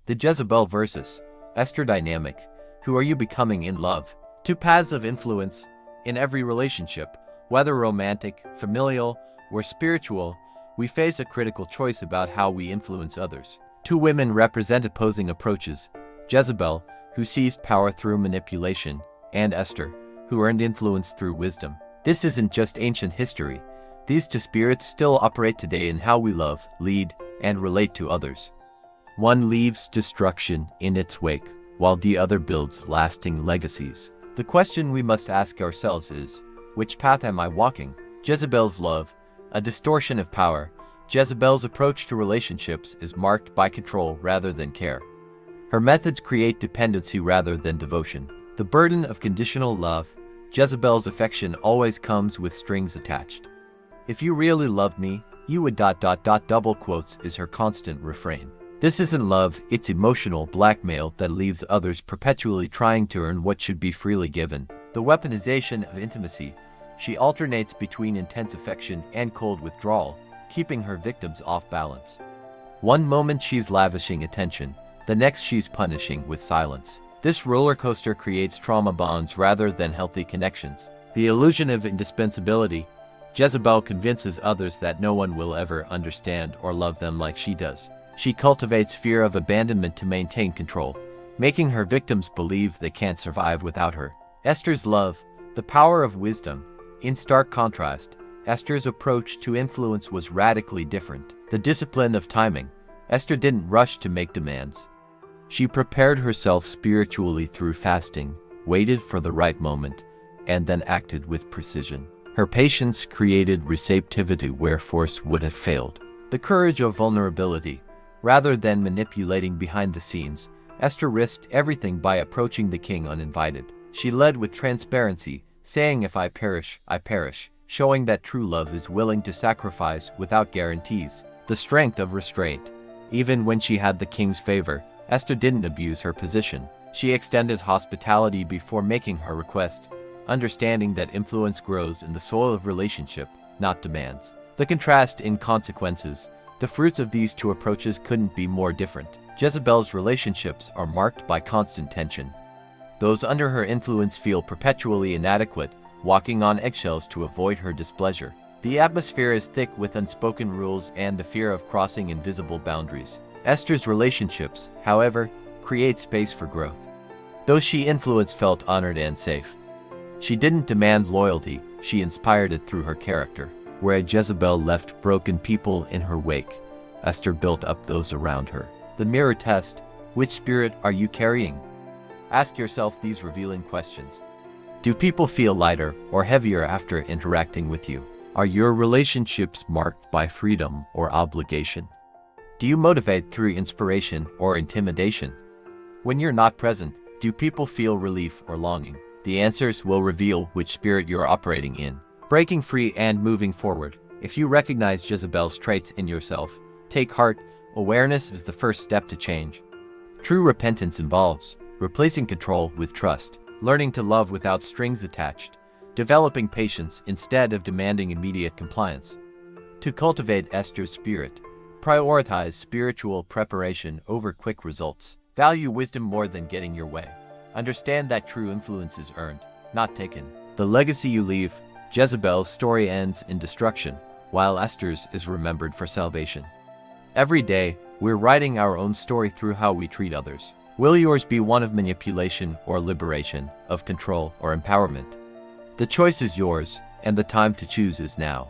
The Jezebel versus Esther dynamic. Who are you becoming in love? Two paths of influence. In every relationship, whether romantic, familial, or spiritual, we face a critical choice about how we influence others. Two women represent opposing approaches: Jezebel, who seized power through manipulation, and Esther, who earned influence through wisdom. This isn't just ancient history. These two spirits still operate today in how we love, lead, and relate to others. One leaves destruction in its wake, while the other builds lasting legacies. The question we must ask ourselves is, which path am I walking? Jezebel's love, a distortion of power. Jezebel's approach to relationships is marked by control rather than care. Her methods create dependency rather than devotion. The burden of conditional love. Jezebel's affection always comes with strings attached. If you really loved me, you would ... double quotes is her constant refrain. This isn't love, it's emotional blackmail that leaves others perpetually trying to earn what should be freely given. The weaponization of intimacy. She alternates between intense affection and cold withdrawal, keeping her victims off balance. One moment she's lavishing attention, the next she's punishing with silence. This roller coaster creates trauma bonds rather than healthy connections. The illusion of indispensability. Jezebel convinces others that no one will ever understand or love them like she does. She cultivates fear of abandonment to maintain control, making her victims believe they can't survive without her. Esther's love, the power of wisdom. In stark contrast, Esther's approach to influence was radically different. The discipline of timing. Esther didn't rush to make demands. She prepared herself spiritually through fasting, waited for the right moment, and then acted with precision. Her patience created receptivity where force would have failed. The courage of vulnerability. Rather than manipulating behind the scenes, Esther risked everything by approaching the king uninvited. She led with transparency, saying, "If I perish, I perish," showing that true love is willing to sacrifice without guarantees. The strength of restraint. Even when she had the king's favor, Esther didn't abuse her position. She extended hospitality before making her request, understanding that influence grows in the soil of relationship, not demands. The contrast in consequences. The fruits of these two approaches couldn't be more different. Jezebel's relationships are marked by constant tension. Those under her influence feel perpetually inadequate, walking on eggshells to avoid her displeasure. The atmosphere is thick with unspoken rules and the fear of crossing invisible boundaries. Esther's relationships, however, create space for growth. Those she influenced felt honored and safe. She didn't demand loyalty, she inspired it through her character. Where Jezebel left broken people in her wake, Esther built up those around her. The mirror test. Which spirit are you carrying? Ask yourself these revealing questions. Do people feel lighter or heavier after interacting with you? Are your relationships marked by freedom or obligation? Do you motivate through inspiration or intimidation? When you're not present, do people feel relief or longing? The answers will reveal which spirit you're operating in. Breaking free and moving forward. If you recognize Jezebel's traits in yourself, take heart. Awareness is the first step to change. True repentance involves replacing control with trust, learning to love without strings attached, developing patience instead of demanding immediate compliance. To cultivate Esther's spirit, prioritize spiritual preparation over quick results. Value wisdom more than getting your way. Understand that true influence is earned, not taken. The legacy you leave. Jezebel's story ends in destruction, while Esther's is remembered for salvation. Every day, we're writing our own story through how we treat others. Will yours be one of manipulation or liberation, of control or empowerment? The choice is yours, and the time to choose is now.